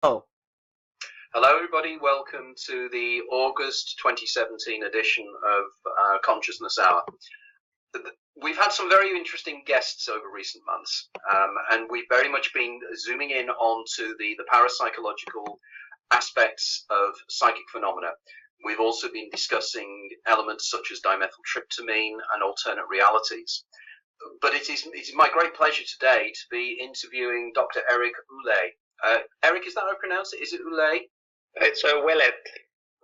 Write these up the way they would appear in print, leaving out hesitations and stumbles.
Oh, Hello, everybody. Welcome to the August 2017 edition of Consciousness Hour. We've had some very interesting guests over recent months, and we've very much been zooming in onto the parapsychological aspects of psychic phenomena. We've also been discussing elements such as dimethyltryptamine and alternate realities. But it is my great pleasure today to be interviewing Dr. Eric Ouellet. Eric, is that how I pronounce it? Is it Ouellet? It's Ouellet.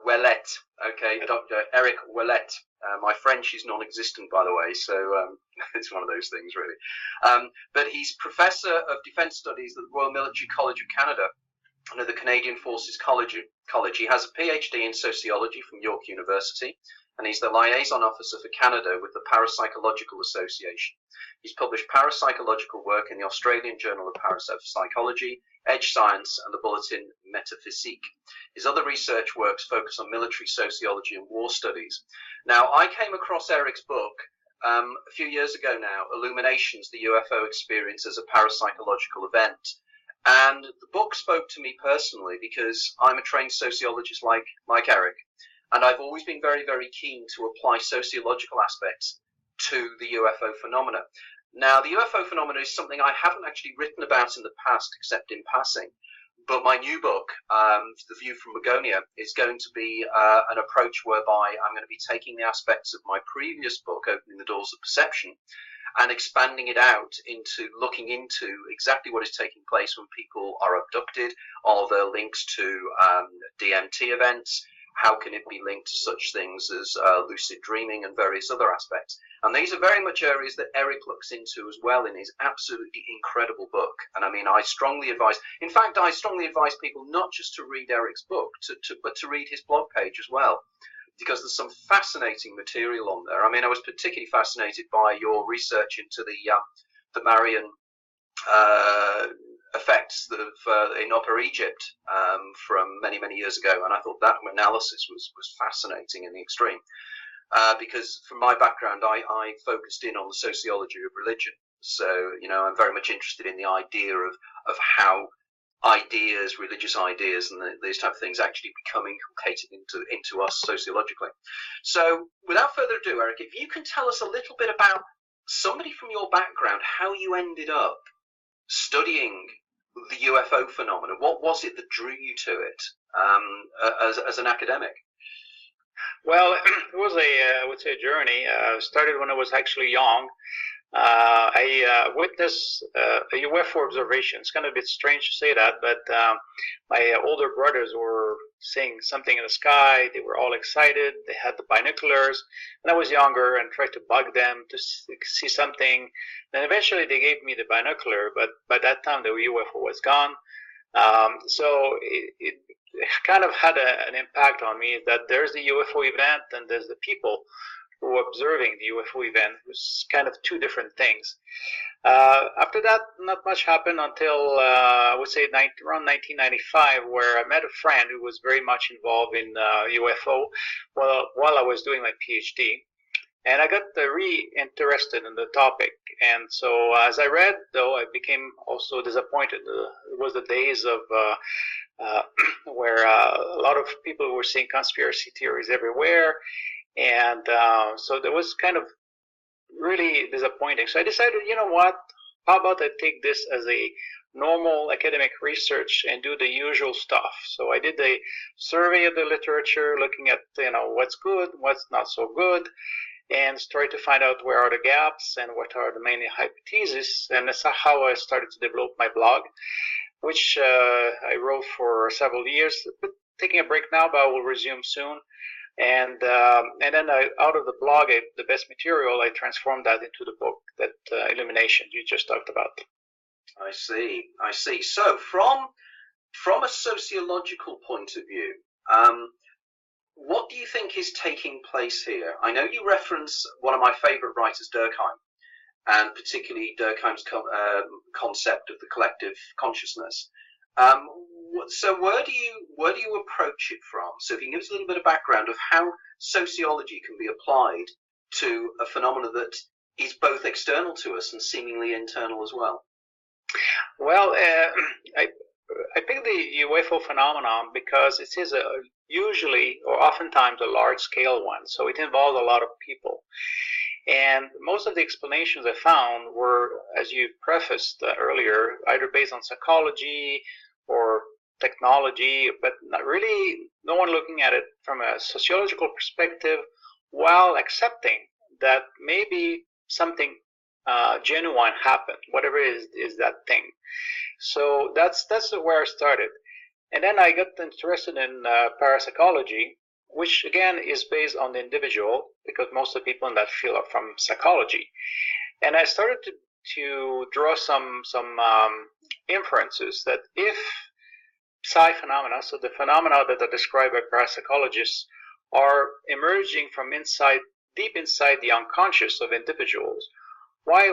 Ouellet. Okay, Dr. Eric Ouellet. My French is non-existent, by the way, so it's one of those things, really. But he's Professor of Defence Studies at the Royal Military College of Canada and at the Canadian Forces College. He has a Ph.D. in sociology from York University, and he's the liaison officer for Canada with the Parapsychological Association. He's published parapsychological work in the Australian Journal of Parapsychology, EdgeScience, and the Bulletin Métapsychique. His other research works focus on military sociology and war studies. Now, I came across Eric's book a few years ago now, Illuminations, the UFO Experience as a Parapsychological Event. And the book spoke to me personally because I'm a trained sociologist like Eric. And I've always been very, very keen to apply sociological aspects to the UFO phenomena. Now, the UFO phenomena is something I haven't actually written about in the past, except in passing. But my new book, The View from Begonia, is going to be an approach whereby I'm going to be taking the aspects of my previous book, Opening the Doors of Perception, and expanding it out into looking into exactly what is taking place when people are abducted. Are there links to DMT events? How can it be linked to such things as lucid dreaming and various other aspects? And these are very much areas that Eric looks into as well in his absolutely incredible book. And I mean, I strongly advise people not just to read Eric's book, but to read his blog page as well, because there's some fascinating material on there. I mean, I was particularly fascinated by your research into the Marian effects in Upper Egypt from many, many years ago, and I thought that analysis was fascinating in the extreme, because from my background I focused in on the sociology of religion, so I'm very much interested in the idea of how ideas, religious ideas and these type of things actually become inculcated into us sociologically. So without further ado, Eric, if you can tell us a little bit about somebody from your background, how you ended up studying the UFO phenomenon. What was it that drew you to it as an academic? Well, it was I would say, a journey. Started when I was actually young. I witnessed a UFO observation. It's kind of a bit strange to say that, but my older brothers were seeing something in the sky. They were all excited. They had the binoculars, and I was younger and tried to bug them to see something. Then eventually they gave me the binocular, but by that time the UFO was gone. So it kind of had an impact on me that there's the UFO event and there's the people who were observing the UFO event. It was kind of two different things. After that, not much happened until I would say around 1995, where I met a friend who was very much involved in UFO while I was doing my PhD. And I got really interested in the topic. And so as I read, though, I became also disappointed. It was the days of where a lot of people were seeing conspiracy theories everywhere. And so that was kind of really disappointing. So I decided, you know what, how about I take this as a normal academic research and do the usual stuff. So I did a survey of the literature, looking at what's good, what's not so good, and started to find out where are the gaps and what are the main hypotheses. And that's how I started to develop my blog, which I wrote for several years. But taking a break now, but I will resume soon. And then out of the blog, the best material, I transformed that into the book, that Illumination you just talked about. I see. So from a sociological point of view, what do you think is taking place here? I know you reference one of my favorite writers, Durkheim, and particularly Durkheim's concept of the collective consciousness. So where do you approach it from? So if you can give us a little bit of background of how sociology can be applied to a phenomenon that is both external to us and seemingly internal as well. Well, I picked the UFO phenomenon because it is usually or oftentimes a large-scale one, so it involves a lot of people. And most of the explanations I found were, as you prefaced earlier, either based on psychology or technology, but not really no one looking at it from a sociological perspective, while accepting that maybe something genuine happened, whatever is that thing. So that's where I started. And then I got interested in parapsychology, which again is based on the individual, because most of the people in that field are from psychology. And I started to draw some inferences that if psi phenomena, so the phenomena that are described by parapsychologists, are emerging from deep inside the unconscious of individuals, why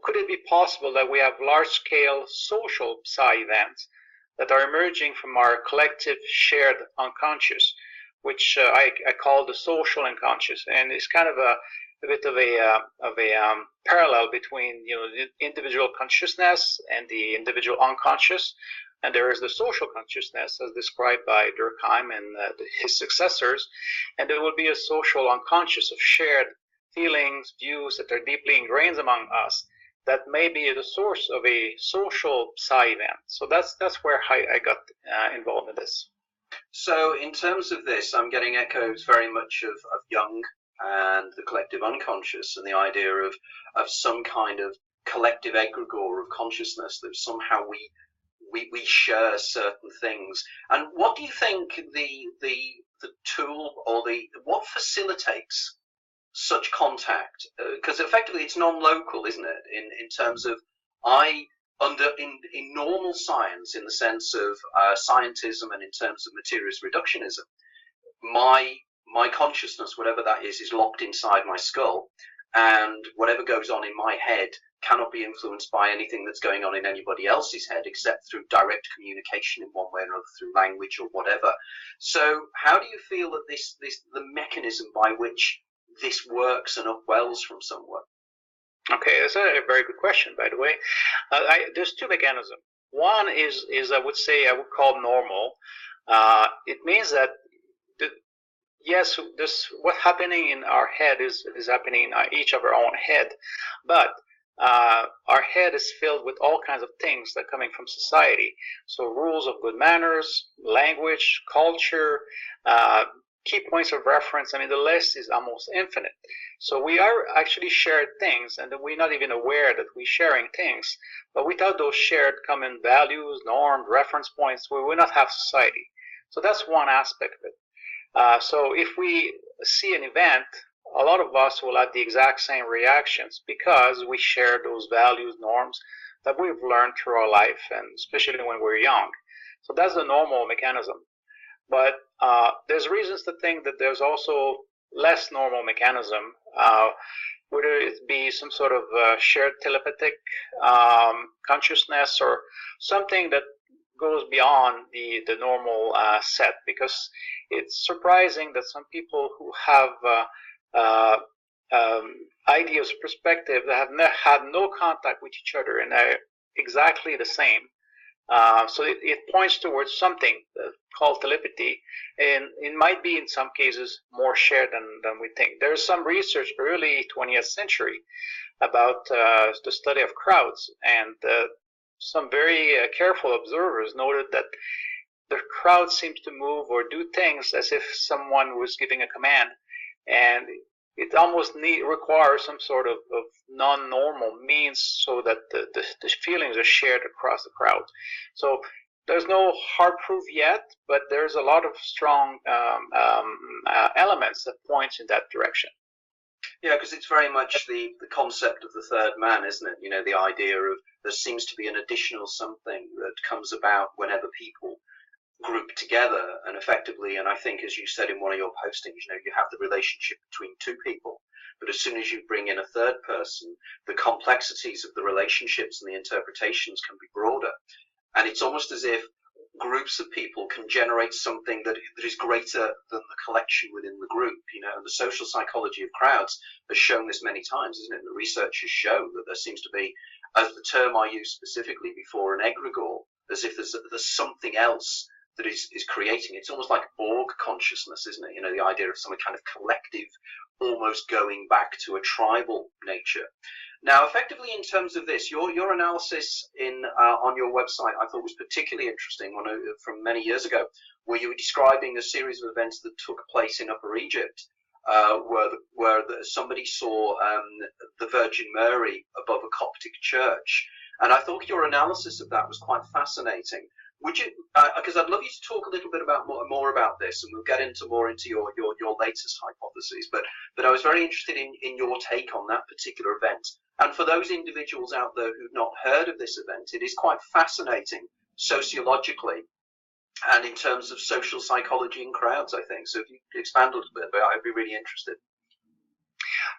could it be possible that we have large-scale social psi events that are emerging from our collective shared unconscious, which I call the social unconscious, and it's kind of a bit of a parallel between the individual consciousness and the individual unconscious, and there is the social consciousness as described by Durkheim and his successors, and there will be a social unconscious of shared feelings, views that are deeply ingrained among us, that may be the source of a social psi event. So that's where I got involved in this. So in terms of this, I'm getting echoes very much of Jung and the collective unconscious, and the idea of some kind of collective egregore of consciousness, that somehow we share certain things. And what do you think the tool or what facilitates such contact? Because effectively it's non-local, isn't it? In terms of in normal science, in the sense of scientism, and in terms of materialist reductionism, my consciousness, whatever that is locked inside my skull, and whatever goes on in my head cannot be influenced by anything that's going on in anybody else's head, except through direct communication in one way or another, through language or whatever. So how do you feel that the mechanism by which this works and upwells from somewhere? Okay, that's a very good question, by the way. There's two mechanisms. One is I would call normal. It means that yes, what's happening in our head is happening in each of our own head, but our head is filled with all kinds of things that are coming from society. So rules of good manners, language, culture, key points of reference. I mean, the list is almost infinite. So we are actually shared things, and we're not even aware that we're sharing things. But without those shared common values, norms, reference points, we will not have society. So that's one aspect of it. So if we see an event, a lot of us will have the exact same reactions because we share those values, norms that we've learned through our life, and especially when we're young. So that's the normal mechanism. But there's reasons to think that there's also less normal mechanism, whether it be some sort of shared telepathic consciousness or something that goes beyond the normal set, because it's surprising that some people who have ideas, perspective, that have had no contact with each other and are exactly the same. So it points towards something called telepathy, and it might be in some cases more shared than we think. There's some research early 20th century about the study of crowds, and some very careful observers noted that the crowd seems to move or do things as if someone was giving a command, and it almost requires some sort of non-normal means so that the feelings are shared across the crowd. So there's no hard proof yet, but there's a lot of strong elements that point in that direction. Yeah, because it's very much the concept of the third man, isn't it? You know, the idea of there seems to be an additional something that comes about whenever people group together, and effectively, and I think as you said in one of your postings, you know, you have the relationship between two people, but as soon as you bring in a third person, the complexities of the relationships and the interpretations can be broader, and it's almost as if groups of people can generate something that is greater than the collection within the group. You know, and the social psychology of crowds has shown this many times, isn't it? The researchers show that there seems to be, as the term I used specifically before, an egregore, as if there's something else that is creating. It's almost like Borg consciousness, isn't it? You know, the idea of some kind of collective, almost going back to a tribal nature. Now, effectively, in terms of this, your analysis on your website, I thought was particularly interesting. From many years ago, where you were describing a series of events that took place in Upper Egypt, where somebody saw the Virgin Mary above a Coptic church, and I thought your analysis of that was quite fascinating. Would you? Because I'd love you to talk a little bit about more about this, and we'll get more into your latest hypotheses. But I was very interested in your take on that particular event. And for those individuals out there who've not heard of this event, it is quite fascinating sociologically and in terms of social psychology in crowds, I think. So if you could expand a little bit, I'd be really interested.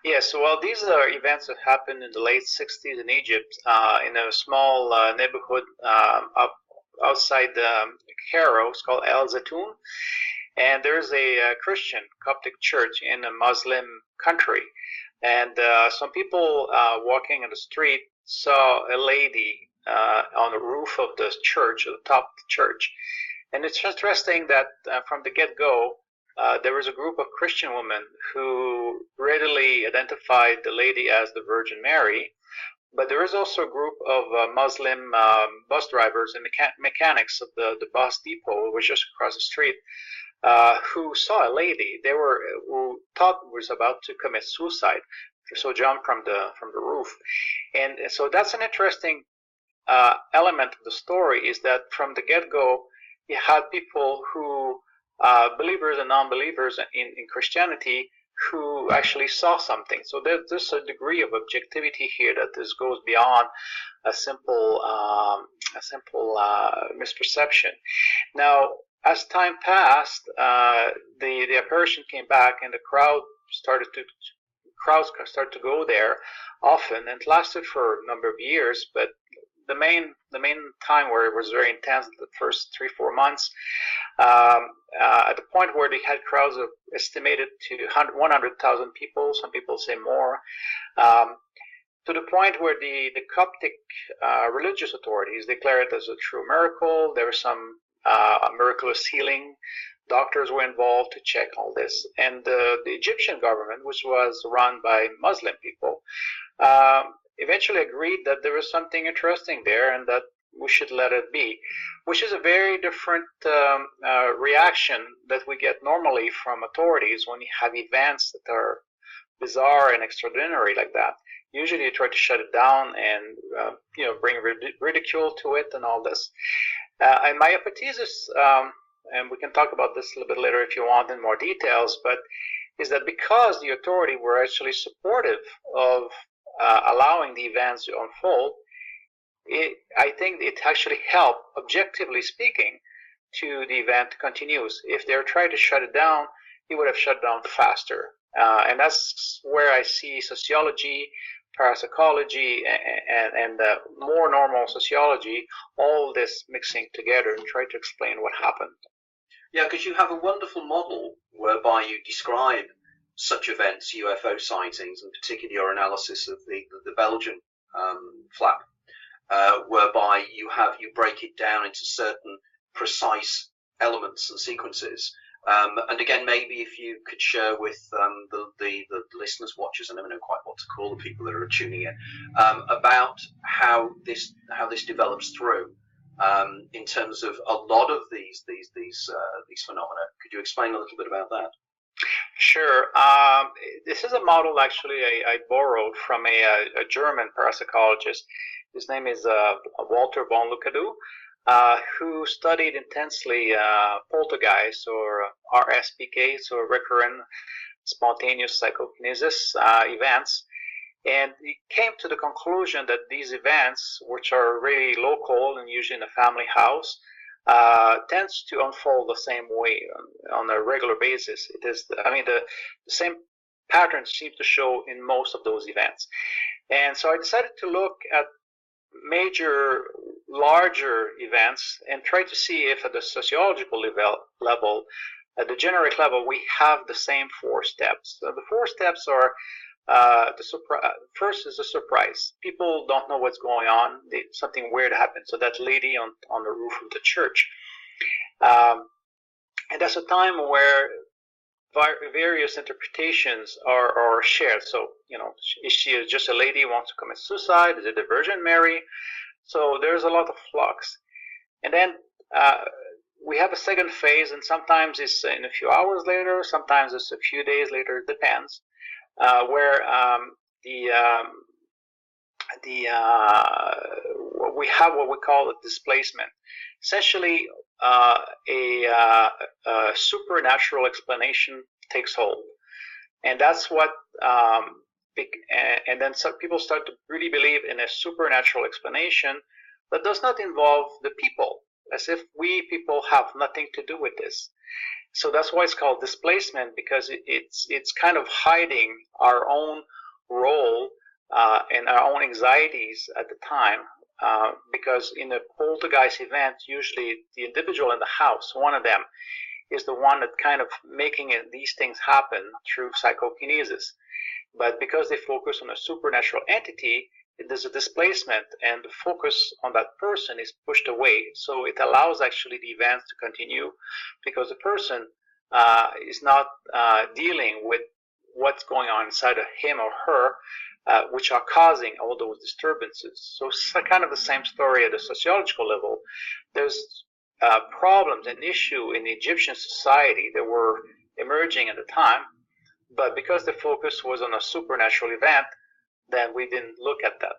Yes, well, these are events that happened in the late 60s in Egypt, in a small neighborhood outside Cairo. It's called El Zaytoun. And there's a Christian Coptic church in a Muslim country. And some people walking in the street saw a lady on the roof of the church, at the top of the church. And it's interesting that from the get-go, there was a group of Christian women who readily identified the lady as the Virgin Mary. But there is also a group of Muslim bus drivers and mechanics of the bus depot, which was just across the street, who saw a lady who thought was about to commit suicide, so jumped from the roof. And so that's an interesting element of the story, is that from the get-go, you had people who, believers and non-believers in Christianity, who actually saw something. So there's a degree of objectivity here that goes beyond a simple misperception. Now, as time passed, the apparition came back, and the crowds started to go there often, and it lasted for a number of years. But the main time where it was very intense, the first 3-4 months, at the point where they had crowds of estimated to 100,000 people, some people say more, to the point where the Coptic religious authorities declared it as a true miracle. There was some miraculous healing. Doctors were involved to check all this. And the Egyptian government, which was run by Muslim people, eventually agreed that there was something interesting there and that we should let it be, which is a very different reaction that we get normally from authorities when you have events that are bizarre and extraordinary like that. Usually you try to shut it down and bring ridicule to it and all this. And my hypothesis, and we can talk about this a little bit later if you want in more details, but is that because the authority were actually supportive of allowing the events to unfold, I think it actually helped, objectively speaking, to the event continues. If they were trying to shut it down, it would have shut down faster. And that's where I see sociology, parapsychology, and more normal sociology, all this mixing together and try to explain what happened. Yeah, because you have a wonderful model whereby you describe such events, UFO sightings, and particularly your analysis of the Belgian flap, whereby you break it down into certain precise elements and sequences. And again, maybe if you could share with the listeners, watchers, I never know quite what to call the people that are tuning in, about how this develops through in terms of a lot of these phenomena. Could you explain a little bit about that? Sure. This is a model actually I borrowed from a German parapsychologist. His name is Walter von Lukadu, who studied intensely poltergeists or RSPK, so recurrent spontaneous psychokinesis events. And he came to the conclusion that these events, which are really local and usually in a family house, tends to unfold the same way on a regular basis. It is, the same patterns seem to show in most of those events. And so I decided to look at major, larger events and try to see if at the sociological level, at the generic level, we have the same 4 steps. So the 4 steps are first is a surprise. People don't know what's going on. Something weird happened. So that lady on the roof of the church, and that's a time where various interpretations are shared. So, is she just a lady who wants to commit suicide? Is it the Virgin Mary? So there's a lot of flux. And then we have a second phase, and sometimes it's in a few hours later, sometimes it's a few days later, it depends, where we have what we call a displacement. Essentially, a supernatural explanation takes hold, and that's what. And then some people start to really believe in a supernatural explanation that does not involve the people, as if we people have nothing to do with this. So that's why it's called displacement, because it's kind of hiding our own role and our own anxieties at the time. Because in a poltergeist event, usually the individual in the house, one of them, is the one that kind of making these things happen through psychokinesis. But because they focus on a supernatural entity, there's a displacement, and the focus on that person is pushed away. So it allows actually the events to continue, because the person is not dealing with what's going on inside of him or her, which are causing all those disturbances. So it's kind of the same story at the sociological level. There's problems and issues in the Egyptian society that were emerging at the time, but because the focus was on a supernatural event, then we didn't look at that.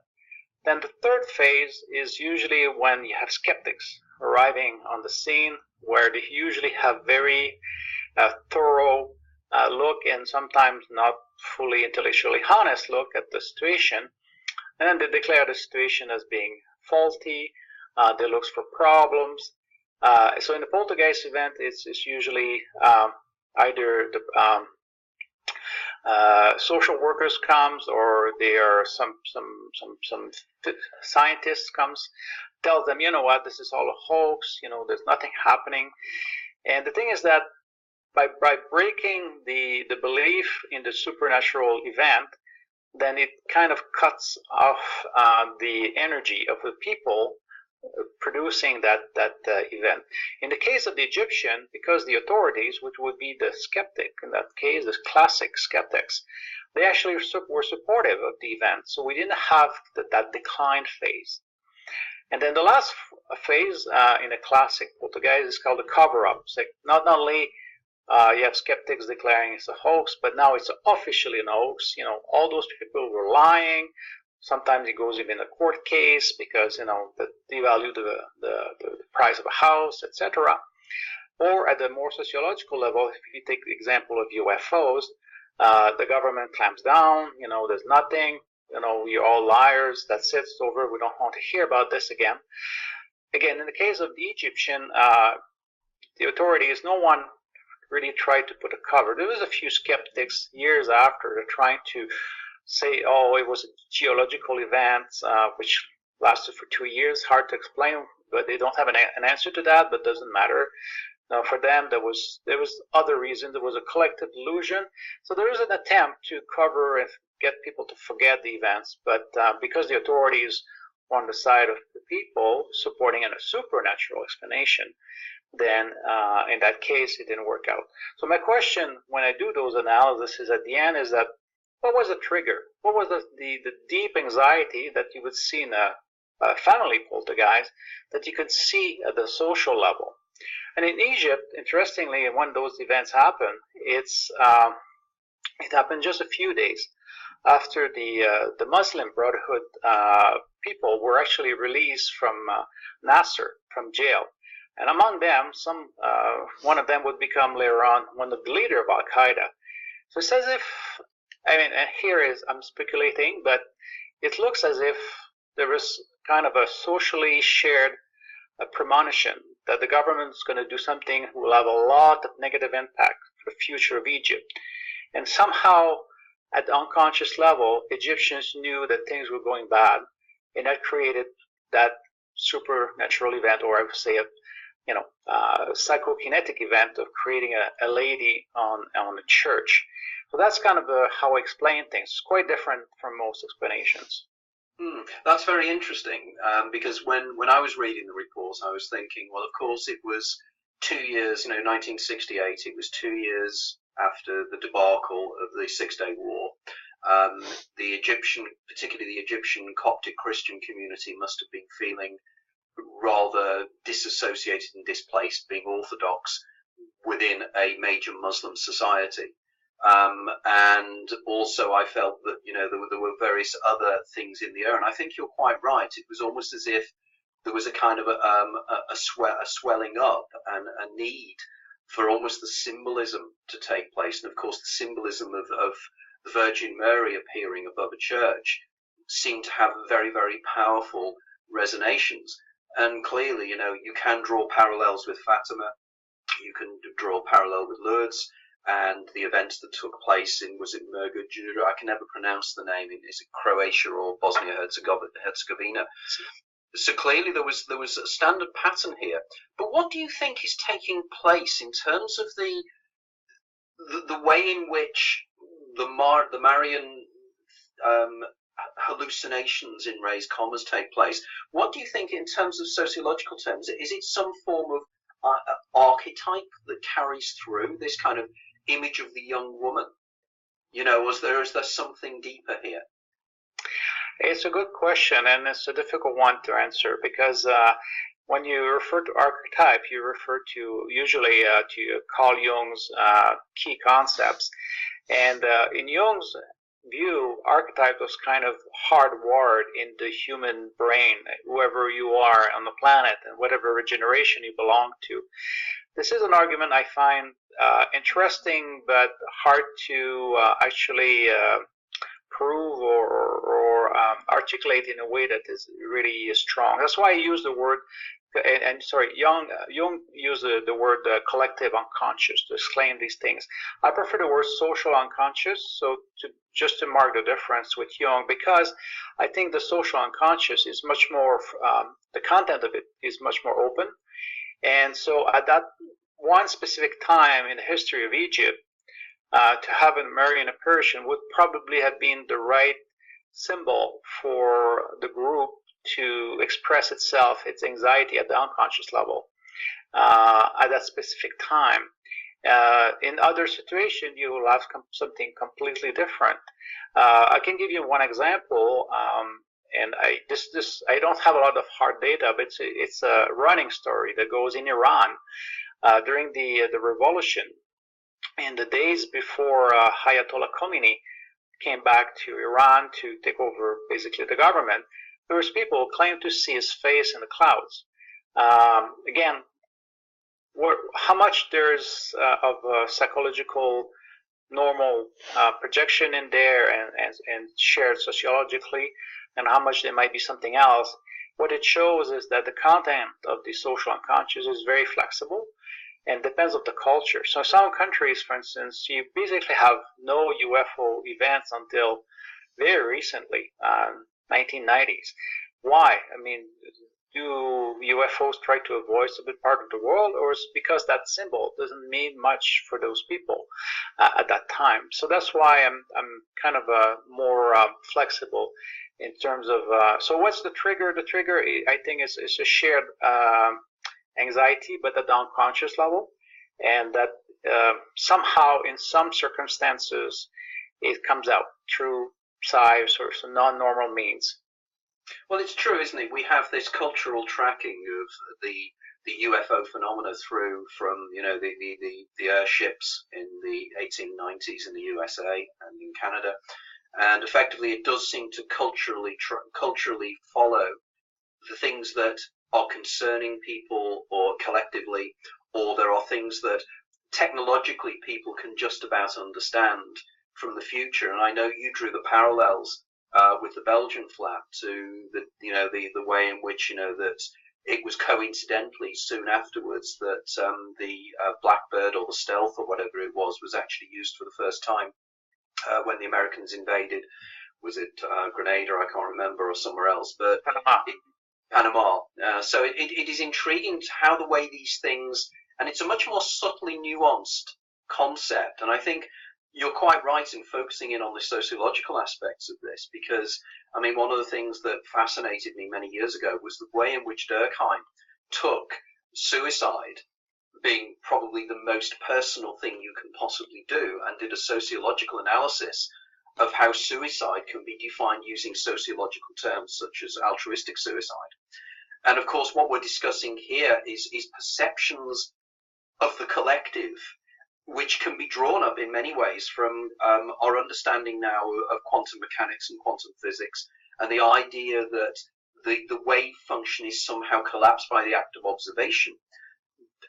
Then the third phase is usually when you have skeptics arriving on the scene, where they usually have very thorough look, and sometimes not fully intellectually honest look at the situation, and then they declare the situation as being faulty. They look for problems. So in the poltergeist event, it's usually either the social workers comes, or there are some scientists comes, tells them, you know what, this is all a hoax. There's nothing happening. And the thing is that by breaking the belief in the supernatural event, then it kind of cuts off the energy of the people producing that event. In the case of the Egyptian, because the authorities, which would be the skeptic in that case, the classic skeptics, they actually were supportive of the event. So we didn't have that decline phase. And then the last phase in a classic poltergeist is called the cover-up. So not only you have skeptics declaring it's a hoax, but now it's officially an hoax. All those people were lying. Sometimes it goes even a court case because they value the price of a house, etc. Or at the more sociological level, if you take the example of UFOs, the government clamps down. There's nothing. You're all liars. That's it. It's over. We don't want to hear about this again. Again, in the case of the Egyptian, the authorities, no one really tried to put a cover. There was a few skeptics years after trying to say, oh, it was a geological event, which lasted for 2 years. Hard to explain, but they don't have an answer to that, but doesn't matter. Now, for them, there was other reasons. There was a collective illusion. So there is an attempt to cover and get people to forget the events, but because the authorities were on the side of the people supporting a supernatural explanation, then in that case, it didn't work out. So my question when I do those analyses at the end is that, what was the trigger? What was the deep anxiety that you would see in a family poltergeist that you could see at the social level? And in Egypt, interestingly, when those events happen, it happened just a few days after the Muslim Brotherhood people were actually released from Nasser, from jail. And among them, one of them would become later on one of the leader of Al Qaeda. So it's as if, and here I'm speculating, but it looks as if there was kind of a socially shared premonition that the government is going to do something that will have a lot of negative impact for the future of Egypt. And somehow, at the unconscious level, Egyptians knew that things were going bad, and that created that supernatural event, or I would say a psychokinetic event of creating a lady on a church. So that's kind of how I explain things. It's quite different from most explanations. That's very interesting, because when I was reading the reports, I was thinking, well, of course, it was 2 years, 1968, it was 2 years after the debacle of the Six-Day War. The Egyptian, particularly the Egyptian Coptic Christian community, must have been feeling rather disassociated and displaced, being Orthodox within a major Muslim society. And also I felt that, there were various other things in the air. And I think you're quite right. It was almost as if there was a kind of a swelling up and a need for almost the symbolism to take place. And of course, the symbolism of the Virgin Mary appearing above a church seemed to have very, very powerful resonations. And clearly, you can draw parallels with Fatima. You can draw a parallel with Lourdes and the events that took place in, was it Mirgajura? I can never pronounce the name. Is it Croatia or Bosnia-Herzegovina? So clearly there was a standard pattern here. But what do you think is taking place in terms of the way in which the Marian hallucinations in raised commas take place? What do you think in terms of sociological terms? Is it some form of archetype that carries through this kind of image of the young woman? Is there something deeper here? It's a good question, and it's a difficult one to answer, because when you refer to archetype, you refer to usually to Carl Jung's key concepts. And in Jung's view, archetype was kind of hardwired in the human brain, whoever you are on the planet and whatever generation you belong to. This is an argument I find interesting, but hard to actually prove or articulate in a way that is really strong. That's why I use the word, Jung used the word collective unconscious to explain these things. I prefer the word social unconscious, so just to mark the difference with Jung, because I think the social unconscious is much more, the content of it is much more open. And so at that one specific time in the history of Egypt, to have a Marian apparition would probably have been the right symbol for the group to express itself, its anxiety at the unconscious level at that specific time. In other situations, you will have something completely different. I can give you one example, and I don't have a lot of hard data, but it's a running story that goes in Iran during the revolution. In the days before Ayatollah Khomeini came back to Iran to take over basically the government, there was people who claimed to see his face in the clouds. Again, how much there's of psychological normal projection in there and shared sociologically, and how much there might be something else, what it shows is that the content of the social unconscious is very flexible and depends on the culture. So some countries, for instance, you basically have no UFO events until very recently, 1990s. Why? I mean, do UFOs try to avoid a bit part of the world, or is it because that symbol doesn't mean much for those people at that time? So that's why I'm kind of more flexible in terms of. So what's the trigger? The trigger, I think, is a shared anxiety, but at the unconscious level, and that somehow, in some circumstances, it comes out through psi or some non-normal means. Well, it's true, isn't it? We have this cultural tracking of the UFO phenomena through from the airships in the 1890s in the USA and in Canada, and effectively it does seem to culturally follow the things that are concerning people or collectively, or there are things that technologically people can just about understand from the future. And I know you drew the parallels with the Belgian flap to the way in which that it was coincidentally soon afterwards that the Blackbird or the Stealth or whatever it was actually used for the first time when the Americans invaded. Was it Grenada? I can't remember, or somewhere else, but Panama. So it is intriguing how the way these things, and it's a much more subtly nuanced concept. And I think you're quite right in focusing in on the sociological aspects of this, because, I mean, one of the things that fascinated me many years ago was the way in which Durkheim took suicide, being probably the most personal thing you can possibly do, and did a sociological analysis of how suicide can be defined using sociological terms such as altruistic suicide. And of course, what we're discussing here is perceptions of the collective, which can be drawn up in many ways from our understanding now of quantum mechanics and quantum physics, and the idea that the wave function is somehow collapsed by the act of observation,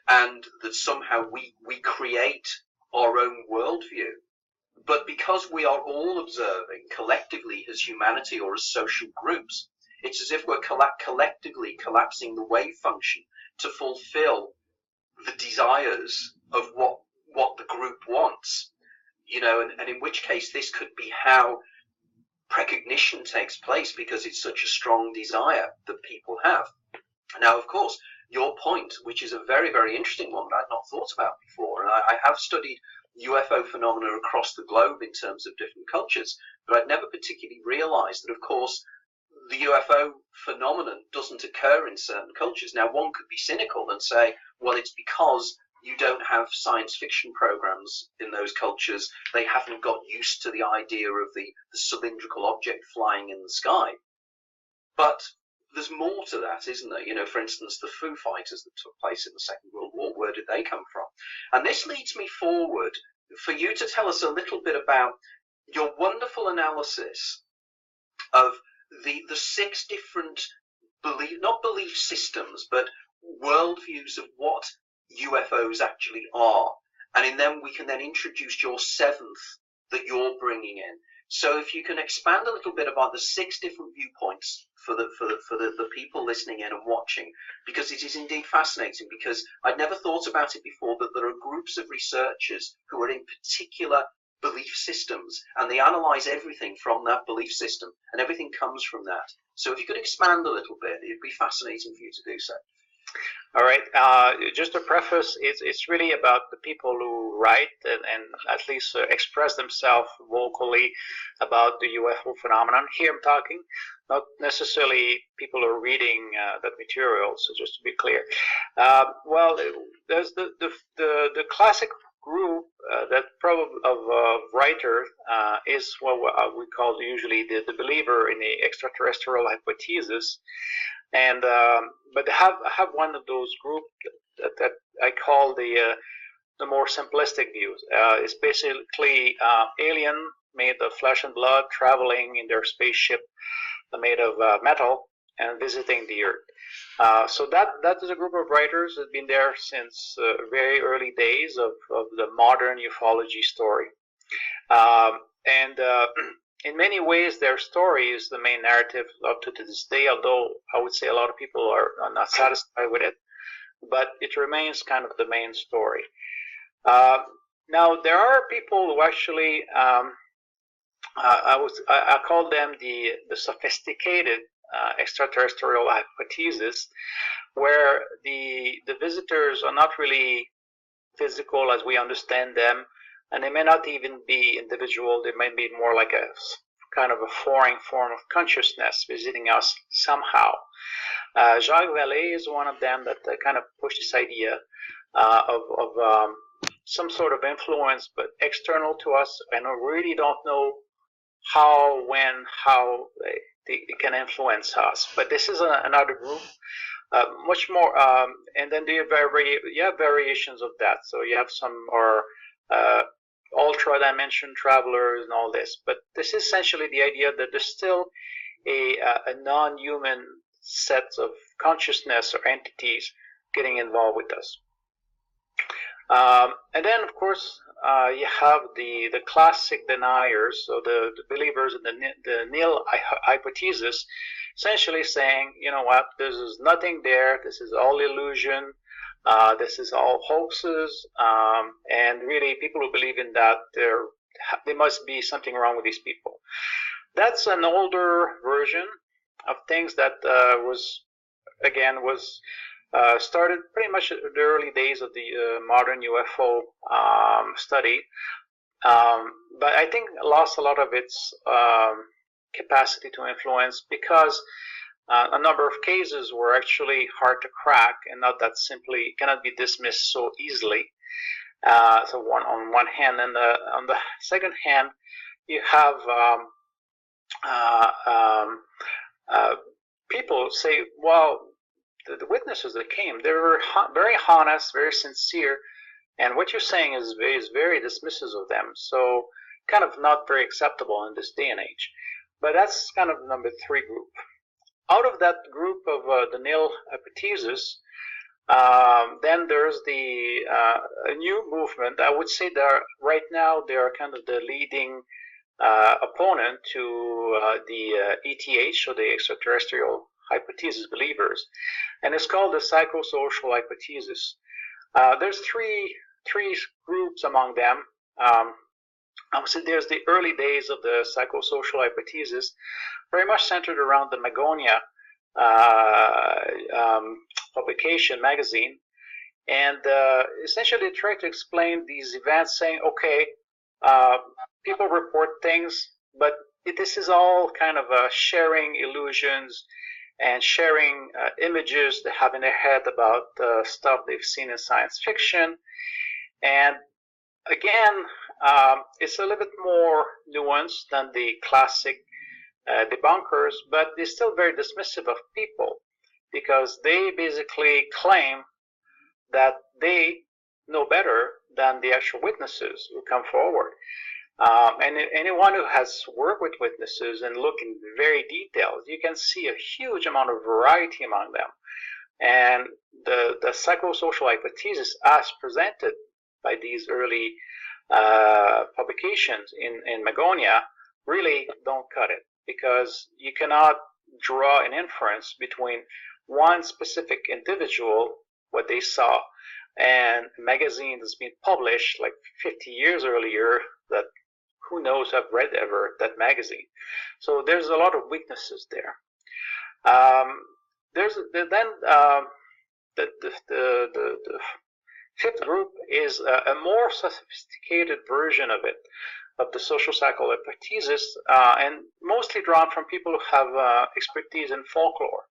and that somehow we create our own worldview. But because we are all observing collectively as humanity or as social groups, it's as if we're collectively collapsing the wave function to fulfill the desires of what the group wants, you know, and in which case this could be how precognition takes place, because it's such a strong desire that people have. Now, of course, your point, which is a very, very interesting one that I'd not thought about before, and I have studied UFO phenomena across the globe in terms of different cultures, but I'd never particularly realized that, of course, the UFO phenomenon doesn't occur in certain cultures. Now, one could be cynical and say, well, it's because you don't have science fiction programs in those cultures. They haven't got used to the idea of the cylindrical object flying in the sky. But there's more to that, isn't there? You know, for instance, the Foo Fighters that took place in the Second World War, where did they come from? And this leads me forward for you to tell us a little bit about your wonderful analysis of the 6 different not belief systems, but worldviews of what UFOs actually are. And then we can then introduce your 7th that you're bringing in. So if you can expand a little bit about the 6 different viewpoints for the people listening in and watching, because it is indeed fascinating, because I'd never thought about it before, that there are groups of researchers who are in particular belief systems, and they analyze everything from that belief system, and everything comes from that. So if you could expand a little bit, it'd be fascinating for you to do so. All right. Just to preface, it's really about the people who write and at least express themselves vocally about the UFO phenomenon. Here I'm talking, not necessarily people who are reading that material. So just to be clear, well, there's the classic group that probably of writer is what we call usually the believer in the extraterrestrial hypothesis. And but I have one of those groups that I call the more simplistic views. It's basically alien made of flesh and blood traveling in their spaceship made of metal and visiting the Earth. So that is a group of writers that have been there since very early days of the modern ufology story. In many ways, their story is the main narrative up to this day, although I would say a lot of people are not satisfied with it, but it remains kind of the main story. Now, there are people who actually, I call them the sophisticated extraterrestrial hypothesis, where the visitors are not really physical as we understand them, and they may not even be individual. They may be more like a kind of a foreign form of consciousness visiting us somehow. Jacques Vallée is one of them that kind of pushed this idea of some sort of influence, but external to us, and we really don't know how, when, how they can influence us. But this is another group. Much more, and then you have variations of that. So you have some ultra dimension travelers and all this, but this is essentially the idea that there's still a non-human set of consciousness or entities getting involved with us. And then, of course, you have the classic deniers, so the believers in the nil hypothesis, essentially saying, you know what, this is nothing there, this is all illusion, this is all hoaxes, and really people who believe in that, there must be something wrong with these people. That's an older version of things that was started pretty much in the early days of the modern UFO study. but I think lost a lot of its capacity to influence because a number of cases were actually hard to crack and not that simply cannot be dismissed so easily. So on one hand, and on the second hand, you have people say, well, the witnesses that came, they were very honest, very sincere, and what you're saying is very dismissive of them. So kind of not very acceptable in this day and age. But that's kind of the number 3 group. Out of that group of the nil hypothesis, then there's a new movement. I would say that right now they are kind of the leading opponent to the ETH, or the extraterrestrial hypothesis believers, and it's called the psychosocial hypothesis. There's three groups among them. I would say there's the early days of the psychosocial hypothesis, very much centered around the Magonia publication magazine, and essentially they try to explain these events, saying, okay, people report things, but this is all kind of sharing illusions and sharing images they have in their head about stuff they've seen in science fiction. And again, it's a little bit more nuanced than the classic debunkers, but they're still very dismissive of people because they basically claim that they know better than the actual witnesses who come forward. And anyone who has worked with witnesses and look in very details, you can see a huge amount of variety among them. And the psychosocial hypothesis as presented by these early publications in Magonia really don't cut it, because you cannot draw an inference between one specific individual, what they saw, and a magazine that's been published like 50 years earlier that who knows have read ever that magazine. So there's a lot of weaknesses there. The fifth group is a more sophisticated version of it, of the social psychological hypothesis, and mostly drawn from people who have expertise in folklore.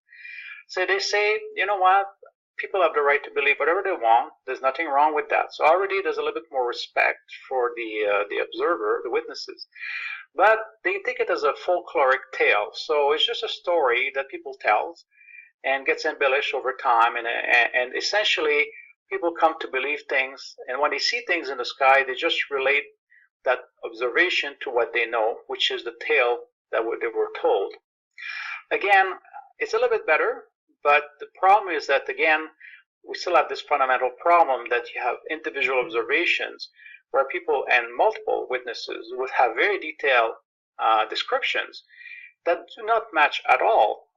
So they say, you know what, people have the right to believe whatever they want. There's nothing wrong with that. So already there's a little bit more respect for the observer, the witnesses. But they take it as a folkloric tale. So it's just a story that people tell and gets embellished over time. And essentially, people come to believe things. And when they see things in the sky, they just relate that observation to what they know, which is the tale that they were told. Again, it's a little bit better. But the problem is that, again, we still have this fundamental problem that you have individual observations where people and multiple witnesses would have very detailed descriptions that do not match at all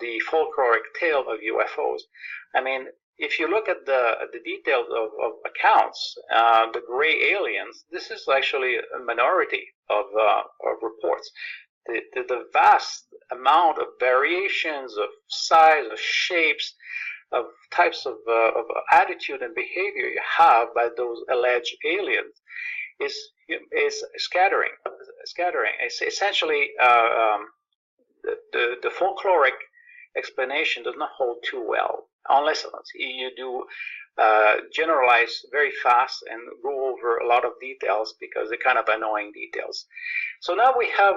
the folkloric tale of UFOs. I mean, if you look at the details of accounts, the gray aliens, this is actually a minority of reports. The vast amount of variations of size, of shapes, of types of attitude and behavior you have by those alleged aliens is scattering. It's essentially the folkloric explanation does not hold too well unless you do generalize very fast and go over a lot of details because they're kind of annoying details. So now we have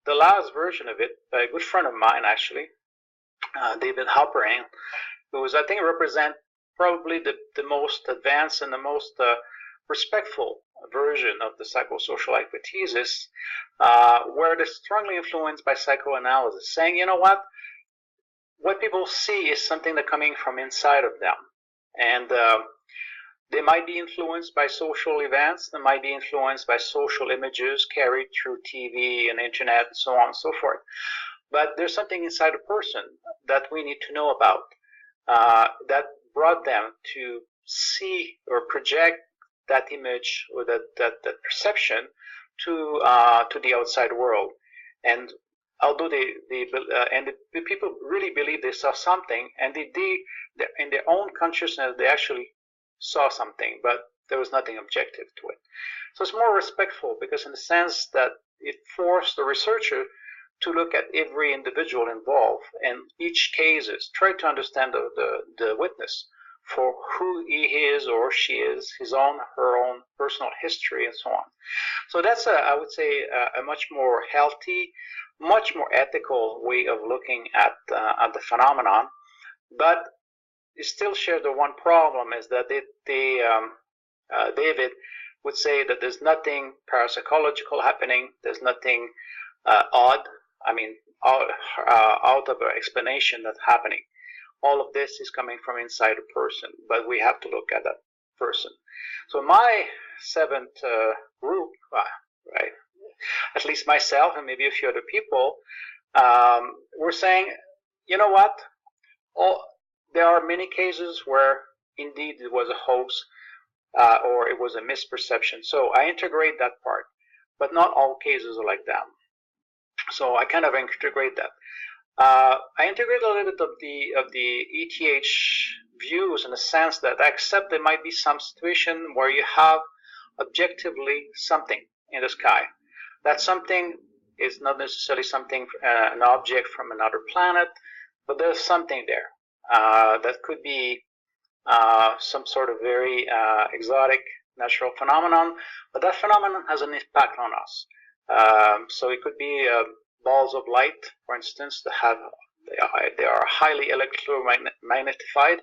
the last version of it by a good friend of mine, actually, David Halperin, who I think represent probably the most advanced and the most respectful version of the psychosocial hypothesis, where they're strongly influenced by psychoanalysis, saying, you know what people see is something that's coming from inside of them. And they might be influenced by social events. They might be influenced by social images carried through TV and internet and so on and so forth. But there's something inside a person that we need to know about that brought them to see or project that image or that perception to the outside world. And although the people really believe they saw something, and they in their own consciousness they actually saw something, but there was nothing objective to it. So it's more respectful because in the sense that it forced the researcher to look at every individual involved and each cases, try to understand the witness for who he is or she is, his own, her own personal history and so on. So that's, I would say, a much more healthy, much more ethical way of looking at the phenomenon. But it still shares the one problem is that David would say that there's nothing parapsychological happening, there's nothing odd, I mean, out of an explanation that's happening. All of this is coming from inside a person, but we have to look at that person. So my seventh group, right, at least myself and maybe a few other people, we're saying, you know what? There are many cases where indeed it was a hoax or it was a misperception. So I integrate that part, but not all cases are like that. So I kind of integrate that. I integrate a little bit of the ETH views in the sense that I accept there might be some situation where you have objectively something in the sky. That something is not necessarily something, an object from another planet, but there's something there that could be some sort of very exotic natural phenomenon, but that phenomenon has an impact on us. So it could be balls of light, for instance, that they are highly electromagnetified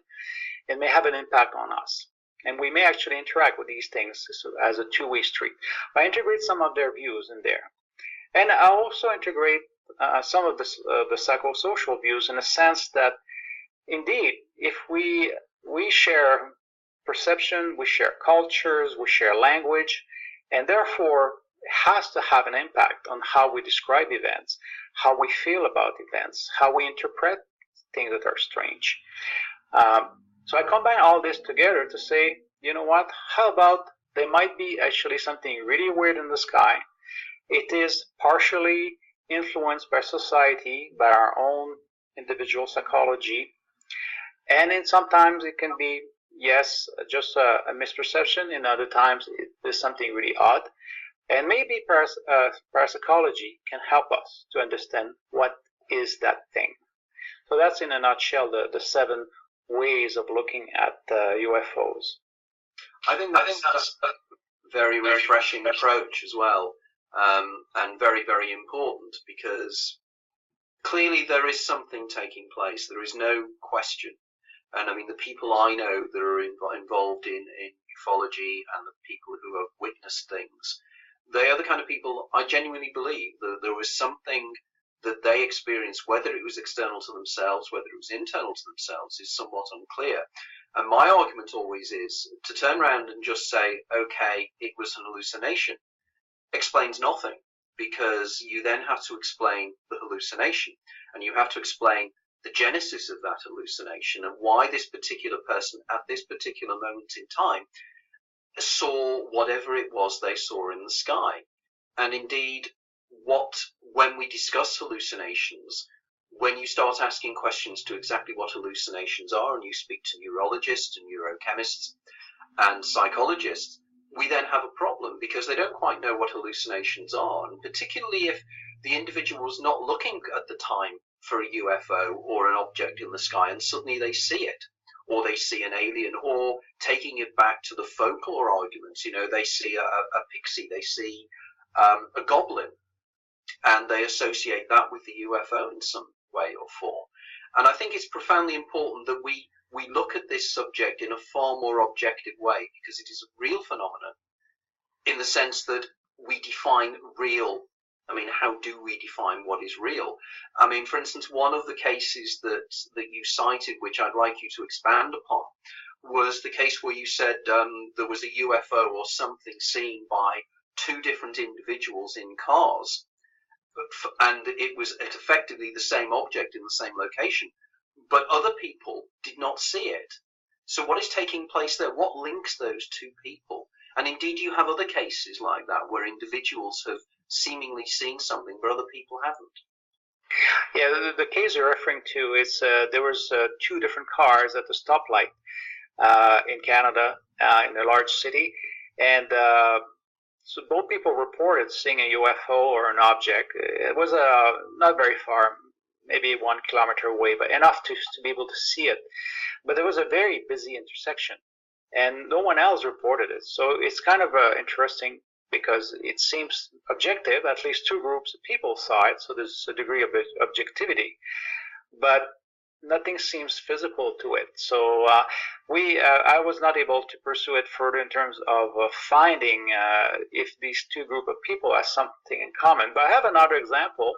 and may have an impact on us. And we may actually interact with these things as a two-way street. I integrate some of their views in there. And I also integrate some of the psychosocial views in the sense that, indeed, if we share perception, we share cultures, we share language, and therefore it has to have an impact on how we describe events, how we feel about events, how we interpret things that are strange. So I combine all this together to say, you know what, how about there might be actually something really weird in the sky. It is partially influenced by society, by our own individual psychology, and then sometimes it can be, yes, just a misperception, and other times it is something really odd. And maybe parapsychology can help us to understand what is that thing. So that's in a nutshell the 7 ways of looking at UFOs. I think that's a very refreshing approach as well, and very, very important, because clearly there is something taking place. There is no question. And I mean, the people I know that are involved in ufology and the people who have witnessed things, they are the kind of people I genuinely believe that there was something that they experienced, whether it was external to themselves, whether it was internal to themselves, is somewhat unclear. And my argument always is to turn around and just say, okay, it was an hallucination, explains nothing, because you then have to explain the hallucination, and you have to explain the genesis of that hallucination and why this particular person at this particular moment in time saw whatever it was they saw in the sky. And indeed, when we discuss hallucinations, when you start asking questions to exactly what hallucinations are, and you speak to neurologists and neurochemists and psychologists, we then have a problem because they don't quite know what hallucinations are, and particularly if the individual was not looking at the time for a UFO or an object in the sky and suddenly they see it, or they see an alien, or taking it back to the folklore arguments, you know, they see a pixie, they see a goblin, and they associate that with the UFO in some way or form. And I think it's profoundly important that we look at this subject in a far more objective way, because it is a real phenomenon in the sense that we define real. I mean, how do we define what is real? I mean, for instance, one of the cases that you cited, which I'd like you to expand upon, was the case where you said there was a UFO or something seen by 2 different individuals in cars, and it was effectively the same object in the same location, but other people did not see it. So what is taking place there? What links those 2 people? And indeed, you have other cases like that where individuals have seemingly seen something, but other people haven't. Yeah, the case you're referring to is there was 2 different cars at the stoplight in Canada, in a large city, and so both people reported seeing a UFO or an object. It was not very far, maybe 1 kilometer away, but enough to be able to see it. But there was a very busy intersection, and no one else reported it. So it's kind of interesting because it seems objective. At least 2 groups of people saw it, so there's a degree of objectivity. But nothing seems physical to it. So I was not able to pursue it further in terms of finding if these 2 groups of people have something in common. But I have another example,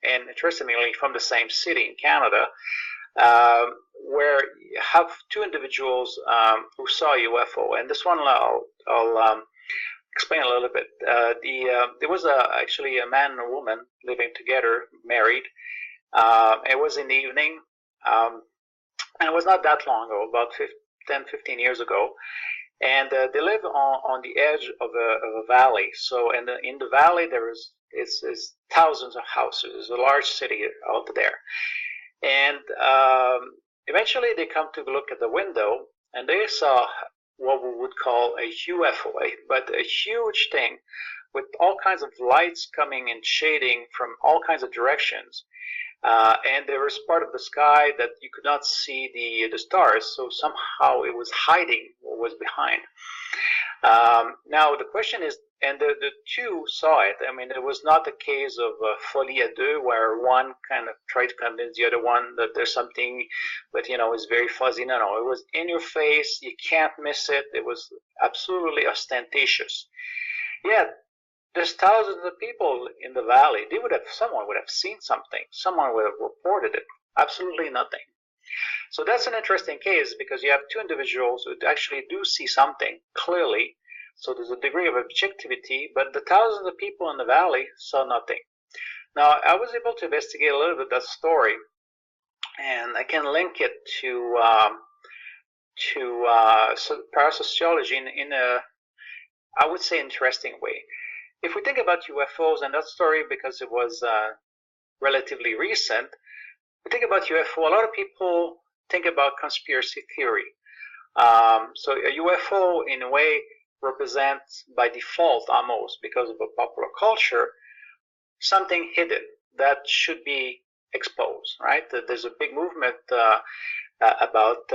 and interestingly from the same city in Canada, where you have 2 individuals who saw a UFO. And this one I'll explain a little bit. There was actually a man and a woman living together, married. It was in the evening, and it was not that long ago, about 10-15 years ago. And they live on the edge of a valley. So in the valley, there is thousands of houses. It's a large city out there. And eventually they come to look at the window, and they saw what we would call a UFO, but a huge thing with all kinds of lights coming and shading from all kinds of directions. And there was part of the sky that you could not see the stars, so somehow it was hiding what was behind. Now the question is, and the 2 saw it. I mean, it was not a case of folie à deux, where one kind of tried to convince the other one that there's something, but it's very fuzzy. No, it was in your face. You can't miss it. It was absolutely ostentatious. Yet there's thousands of people in the valley. Someone would have seen something. Someone would have reported it. Absolutely nothing. So that's an interesting case because you have 2 individuals who actually do see something clearly. So there's a degree of objectivity, but the thousands of people in the valley saw nothing. Now, I was able to investigate a little bit that story, and I can link it to parapsychology in a, I would say, interesting way. If we think about UFOs and that story, because it was relatively recent, we think about UFO, a lot of people think about conspiracy theory. So a UFO, in a way, represents by default, almost because of a popular culture, something hidden that should be exposed, right? There's a big movement about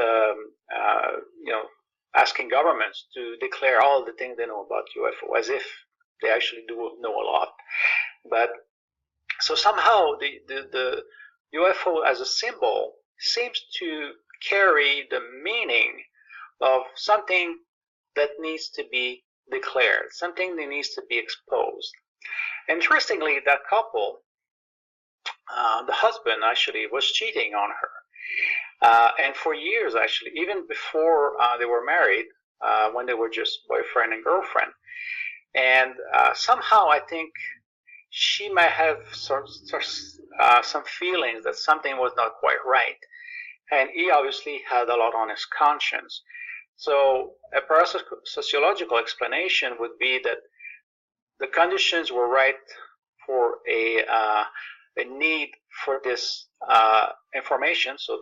asking governments to declare all the things they know about UFO, as if they actually do know a lot. But so somehow the UFO as a symbol seems to carry the meaning of something that needs to be declared, something that needs to be exposed. Interestingly, that couple, the husband actually was cheating on her. And for years, actually, even before they were married, when they were just boyfriend and girlfriend. And somehow I think she might have some feelings that something was not quite right. And he obviously had a lot on his conscience. So a parapsychological explanation would be that the conditions were right for a need for this information, so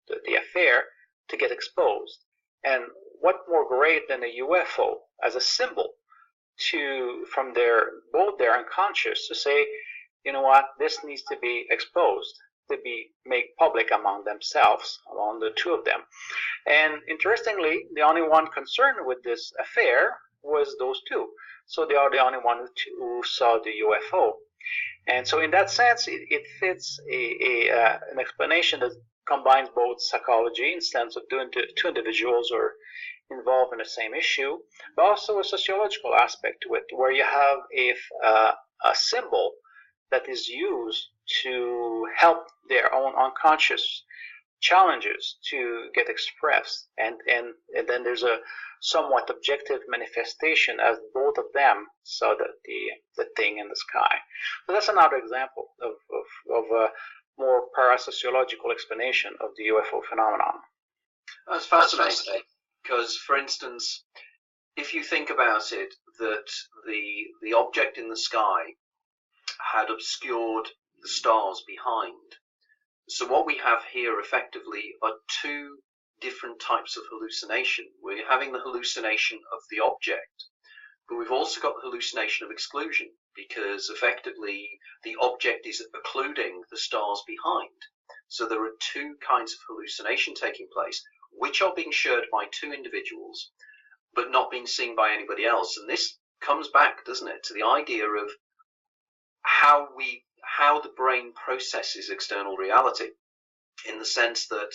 the affair, to get exposed. And what more great than a UFO as a symbol from both their unconscious to say, you know what, this needs to be exposed, to be made public among themselves, among the 2 of them. And interestingly, the only one concerned with this affair was those 2. So they are the only one who saw the UFO. And so in that sense, it fits an explanation that combines both psychology in sense of 2 individuals are involved in the same issue, but also a sociological aspect to it, where you have a symbol that is used to help their own unconscious challenges to get expressed, and then there's a somewhat objective manifestation as both of them saw the thing in the sky. So that's another example of a more parapsychological explanation of the UFO phenomenon. That's fascinating, because, for instance, if you think about it, that the object in the sky had obscured the stars behind. So what we have here effectively are 2 different types of hallucination. We're having the hallucination of the object, but we've also got the hallucination of exclusion, because effectively the object is occluding the stars behind. So there are two kinds of hallucination taking place, which are being shared by two individuals, but not being seen by anybody else. And this comes back, doesn't it, to the idea of how the brain processes external reality, in the sense that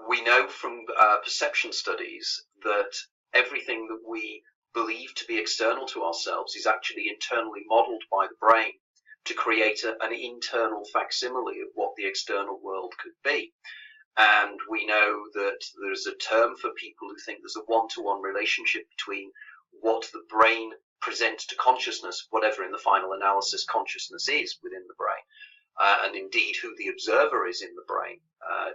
we know from perception studies that everything that we believe to be external to ourselves is actually internally modeled by the brain to create an internal facsimile of what the external world could be. And we know that there's a term for people who think there's a one-to-one relationship between what the brain presents to consciousness, whatever in the final analysis consciousness is within the brain, and indeed who the observer is in the brain.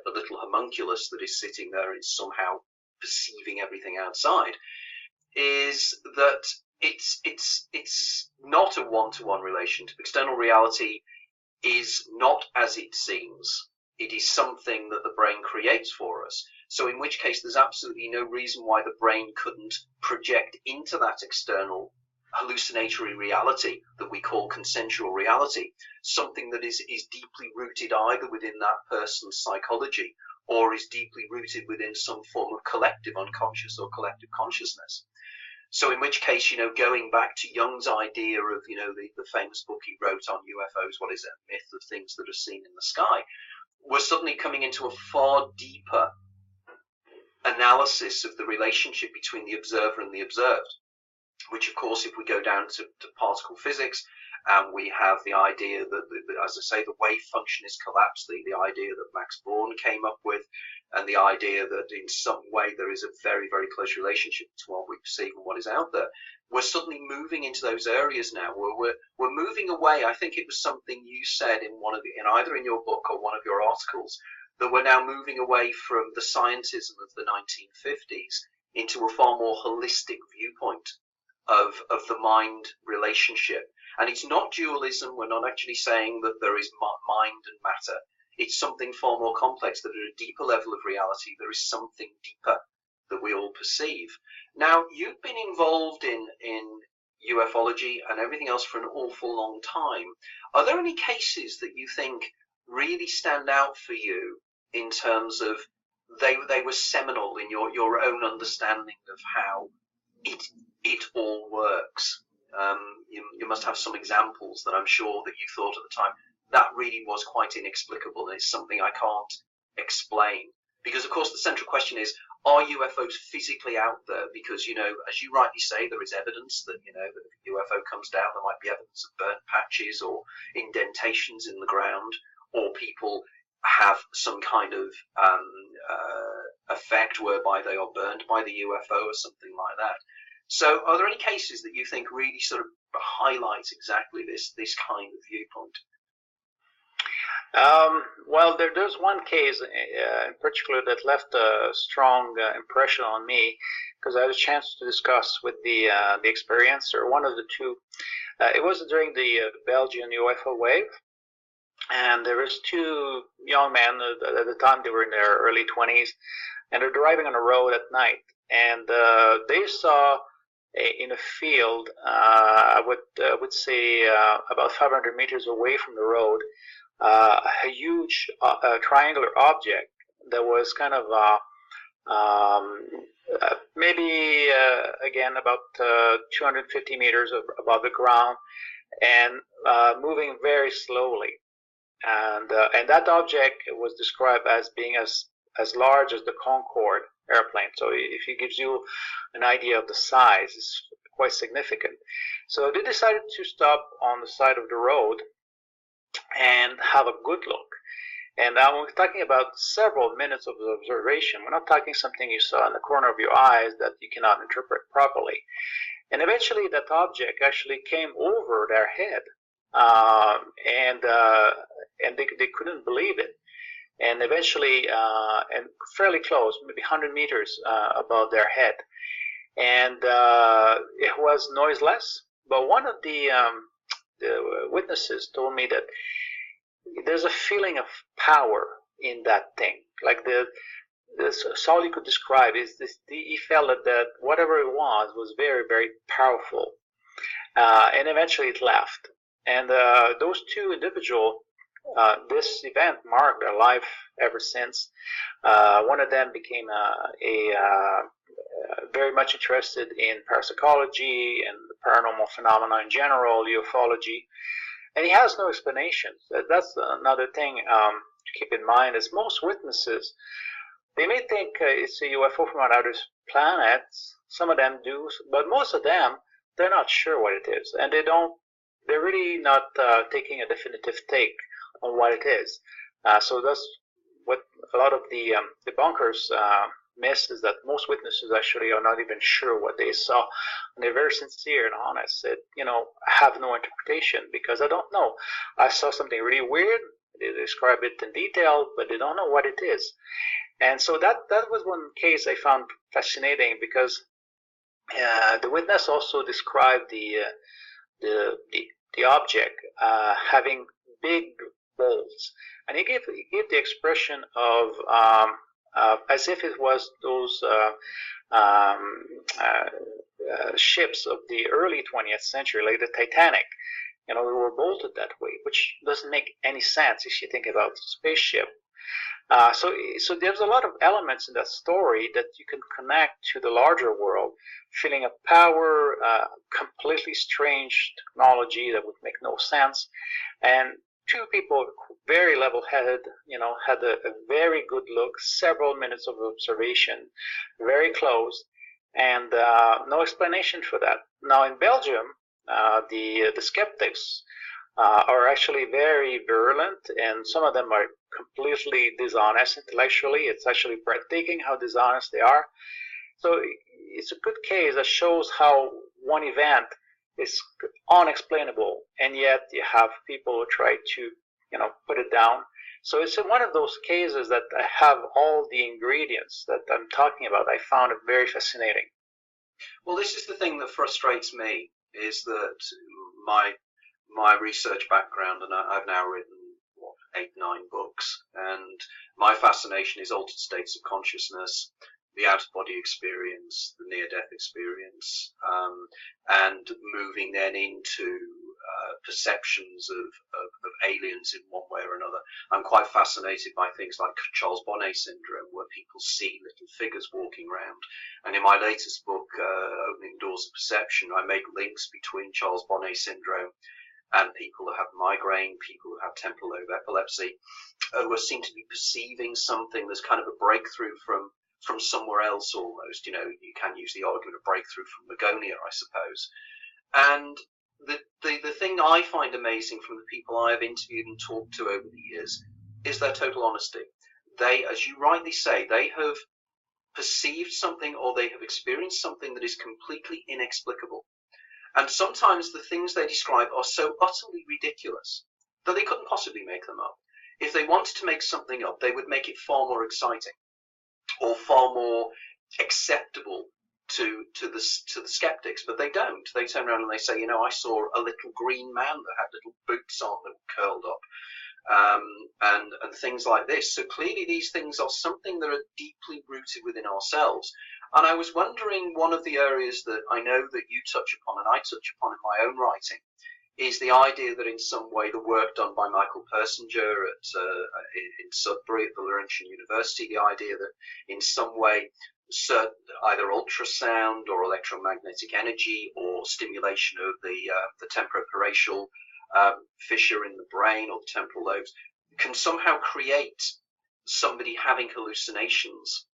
The little homunculus that is sitting there is somehow perceiving everything outside. Is that it's not a one-to-one relationship. External reality is not as it seems. It is something that the brain creates for us. So in which case there's absolutely no reason why the brain couldn't project into that external hallucinatory reality that we call consensual reality, something that is deeply rooted either within that person's psychology or is deeply rooted within some form of collective unconscious or collective consciousness. So in which case, going back to Jung's idea of, the famous book he wrote on UFOs, what is it, myth of things that are seen in the sky, we're suddenly coming into a far deeper analysis of the relationship between the observer and the observed, which of course, if we go down to particle physics, and we have the idea that, as I say, the wave function is collapsed, the idea that Max Born came up with, and the idea that in some way there is a very, very close relationship between what we perceive and what is out there. We're suddenly moving into those areas now where we're moving away. I think it was something you said in either in your book or one of your articles, that we're now moving away from the scientism of the 1950s into a far more holistic viewpoint of the mind relationship. And it's not dualism. We're not actually saying that there is mind and matter. It's something far more complex, that at a deeper level of reality, there is something deeper that we all perceive. Now, you've been involved in ufology and everything else for an awful long time. Are there any cases that you think really stand out for you in terms of they were seminal in your own understanding of how it all works? You must have some examples that I'm sure that you thought at the time, that really was quite inexplicable, and it's something I can't explain. Because, of course, the central question is, are UFOs physically out there? Because, as you rightly say, there is evidence that, that if a UFO comes down, there might be evidence of burnt patches or indentations in the ground, or people have some kind of effect whereby they are burned by the UFO or something like that. So are there any cases that you think really sort of highlights exactly this kind of viewpoint? Well, there's one case in particular that left a strong impression on me, because I had a chance to discuss with the experiencer, one of the two. It was during the Belgian UFO wave, and there was two young men, at the time they were in their early 20s, and they're driving on a road at night, and they saw in a field, I would say about 500 meters away from the road, a huge triangular object that was kind of maybe again about 250 meters above the ground, and moving very slowly, and that object was described as being as large as the Concorde airplane. So if it gives you an idea of the size, it's quite significant. So they decided to stop on the side of the road and have a good look. And now we're talking about several minutes of observation. We're not talking something you saw in the corner of your eyes that you cannot interpret properly. And eventually that object actually came over their head, and they couldn't believe it. And eventually, and fairly close, maybe 100 meters above their head. And it was noiseless, but one of the witnesses told me that there's a feeling of power in that thing. Like that's all he could describe. Is this? He felt that whatever it was very, very powerful, and eventually it left. And those two individuals, this event marked their life ever since. One of them became very much interested in parapsychology and the paranormal phenomena in general, ufology, and he has no explanation. That's another thing to keep in mind, is most witnesses, they may think it's a UFO from another planet. Some of them do, but most of them, they're not sure what it is, and they're really not taking a definitive take on what it is. So that's what a lot of the debunkers miss, is that most witnesses actually are not even sure what they saw. And they're very sincere and honest. That, I have no interpretation because I don't know. I saw something really weird. They describe it in detail, but they don't know what it is. And so that was one case I found fascinating, because the witness also described the object having big bolts, and he gave the expression of as if it was those ships of the early 20th century, like the Titanic. They were bolted that way, which doesn't make any sense if you think about the spaceship. So there's a lot of elements in that story that you can connect to the larger world, feeling of power, completely strange technology that would make no sense, and two people, very level-headed, had a very good look, several minutes of observation, very close, and no explanation for that. Now in Belgium, the skeptics are actually very virulent, and some of them are completely dishonest intellectually. It's actually breathtaking how dishonest they are. So it's a good case that shows how one event is unexplainable, and yet you have people who try to, put it down. So it's one of those cases that have all the ingredients that I'm talking about. I found it very fascinating. Well, this is the thing that frustrates me, is that my research background, and I've now written 8, 9 books, and my fascination is altered states of consciousness, the out-of-body experience, the near-death experience, and moving then into perceptions of aliens in one way or another. I'm quite fascinated by things like Charles Bonnet syndrome, where people see little figures walking around. And in my latest book, Opening Doors of Perception, I make links between Charles Bonnet syndrome and people who have migraine, people who have temporal lobe epilepsy, who seem to be perceiving something. There's kind of a breakthrough from somewhere else almost. You can use the argument of breakthrough from Magonia, I suppose. And the thing I find amazing from the people I have interviewed and talked to over the years is their total honesty. They, as you rightly say, they have perceived something, or they have experienced something that is completely inexplicable. And sometimes the things they describe are so utterly ridiculous that they couldn't possibly make them up. If they wanted to make something up, they would make it far more exciting or far more acceptable to the skeptics, but they don't. They turn around and they say, I saw a little green man that had little boots on that were curled up, and things like this. So clearly these things are something that are deeply rooted within ourselves. And I was wondering, one of the areas that I know that you touch upon and I touch upon in my own writing is the idea that in some way the work done by Michael Persinger in Sudbury at the Laurentian University, the idea that in some way either ultrasound or electromagnetic energy or stimulation of the temporoparietal fissure in the brain or the temporal lobes can somehow create somebody having hallucinations.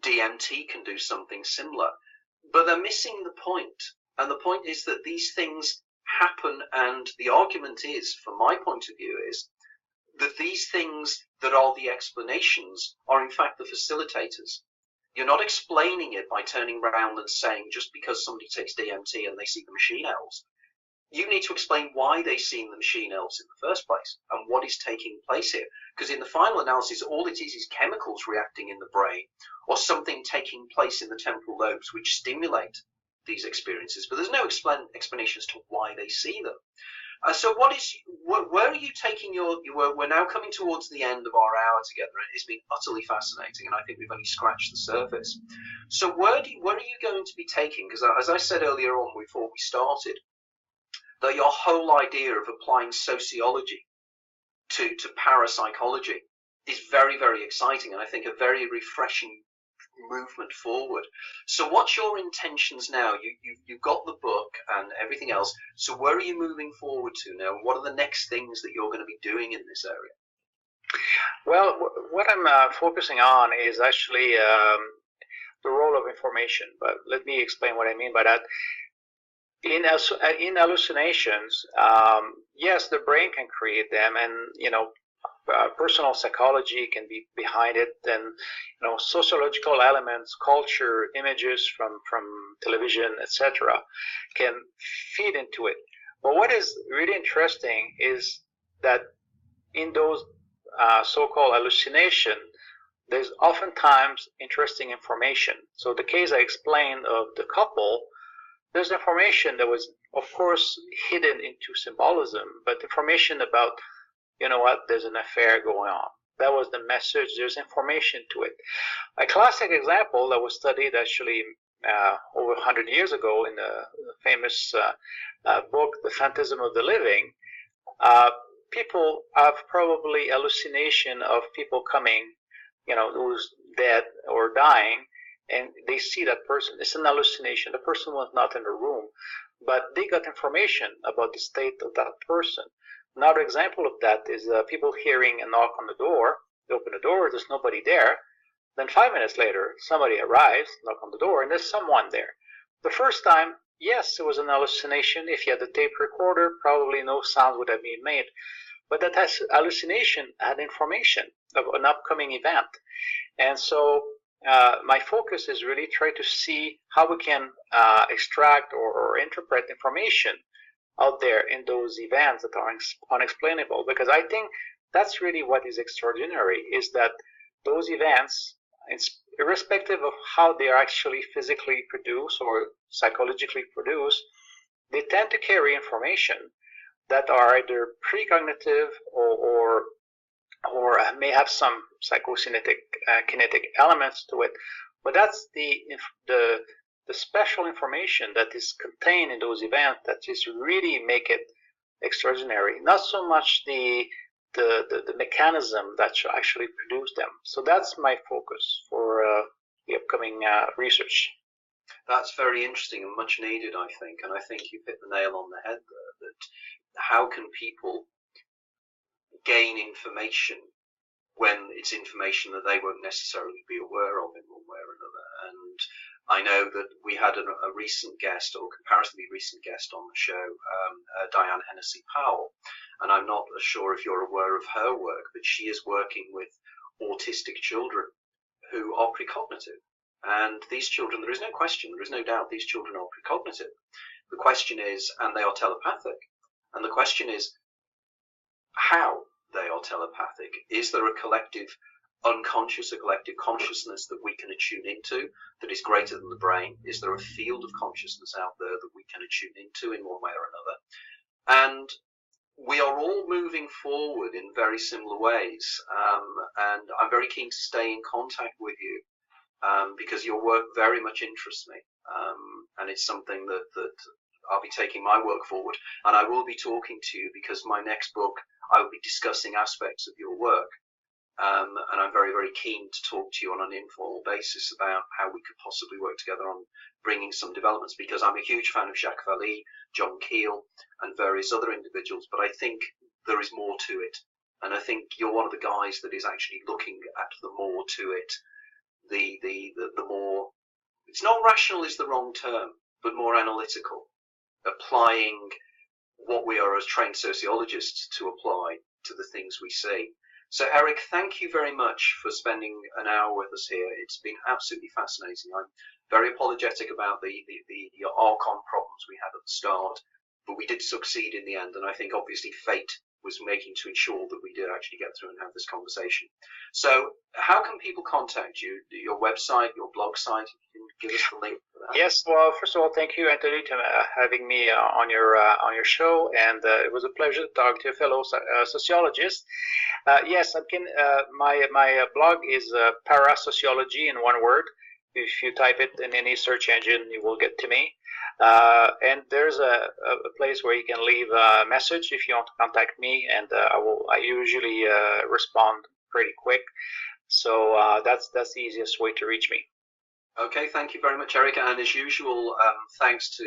DMT can do something similar, but they're missing the point. And the point is that these things happen, and the argument is, from my point of view, is that these things that are the explanations are in fact the facilitators. You're not explaining it by turning around and saying, just because somebody takes DMT and they see the machine elves, you need to explain why they've seen the machine elves in the first place and what is taking place here. Because in the final analysis, all it is chemicals reacting in the brain or something taking place in the temporal lobes which stimulate these experiences. But there's no explanation as to why they see them. So where are you taking we're now coming towards the end of our hour together, and it's been utterly fascinating, and I think we've only scratched the surface. So where are you going to be taking, because as I said earlier on before we started, that your whole idea of applying sociology to parapsychology is very, very exciting, and I think a very refreshing movement forward. So what's your intentions now? You've got the book and everything else, so where are you moving forward to now? What are the next things that you're going to be doing in this area? Well, what I'm focusing on is actually the role of information, but let me explain what I mean by that. In hallucinations, yes, the brain can create them, and personal psychology can be behind it, and sociological elements, culture, images from television, etc., can feed into it. But what is really interesting is that in those so-called hallucination, there's oftentimes interesting information. So the case I explained of the couple, there's information that was, of course, hidden into symbolism, but information about, there's an affair going on. That was the message. There's information to it. A classic example that was studied actually over 100 years ago in the famous book, The Phantasm of the Living. People have probably hallucination of people coming, who's dead or dying, and they see that person. It's an hallucination. The person was not in the room, but they got information about the state of that person. Another example of that is people hearing a knock on the door. They open the door, there's nobody there. Then 5 minutes later, somebody arrives, knock on the door, and there's someone there. The first time, yes, it was an hallucination. If you had the tape recorder, probably no sound would have been made. But that hallucination had information of an upcoming event. And so my focus is really try to see how we can extract or interpret information out there in those events that are unexplainable. Because I think that's really what is extraordinary, is that those events, irrespective of how they are actually physically produced or psychologically produced, they tend to carry information that are either precognitive or may have some psychokinetic kinetic elements to it. But that's the special information that is contained in those events that just really make it extraordinary. Not so much the mechanism that should actually produce them. So that's my focus for the upcoming research. That's very interesting and much needed, I think. And I think you've hit the nail on the head there, that how can people gain information when it's information that they won't necessarily be aware of in one way or another. And I know that we had a recent guest, or comparatively recent guest on the show, Diane Hennessy Powell, and I'm not sure if you're aware of her work, but she is working with autistic children who are precognitive. And these children, there is no question, there is no doubt, these children are precognitive. The question is, and they are telepathic, and the question is how they are telepathic. Is there a collective unconscious, a collective consciousness that we can attune into that is greater than the brain? Is there a field of consciousness out there that we can attune into in one way or another? And we are all moving forward in very similar ways, and I'm very keen to stay in contact with you because your work very much interests me, and it's something that I'll be taking my work forward, and I will be talking to you because my next book I will be discussing aspects of your work, and I'm very, very keen to talk to you on an informal basis about how we could possibly work together on bringing some developments, because I'm a huge fan of Jacques Vallée, John Keel, and various other individuals, but I think there is more to it, and I think you're one of the guys that is actually looking at the more to it, the more, it's not rational is the wrong term, but more analytical, applying what we are as trained sociologists to apply to the things we see. So Eric, thank you very much for spending an hour with us here. It's been absolutely fascinating. I'm very apologetic about the Archon problems we had at the start, but we did succeed in the end, and I think obviously fate was making to ensure that we did actually get through and have this conversation. So how can people contact you? Your website, your blog site? Can you give us the link for that? Yes, well, first of all, thank you, Anthony, for having me on your show, and it was a pleasure to talk to a fellow sociologist. Yes, I can. My blog is Parapsychology in one word. If you type it in any search engine, you will get to me. And there's a place where you can leave a message if you want to contact me, and I usually respond pretty quick. So that's the easiest way to reach me. Okay, thank you very much, Eric. And as usual, thanks to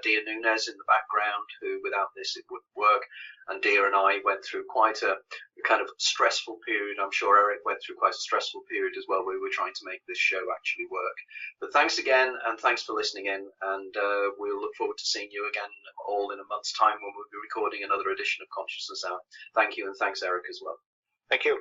Dia Nunez in the background, who without this it wouldn't work. And Dia and I went through quite a kind of stressful period. I'm sure Eric went through quite a stressful period as well, where we were trying to make this show actually work. But thanks again, and thanks for listening in. And we'll look forward to seeing you again all in a month's time when we'll be recording another edition of Consciousness Hour. Thank you, and thanks, Eric, as well. Thank you.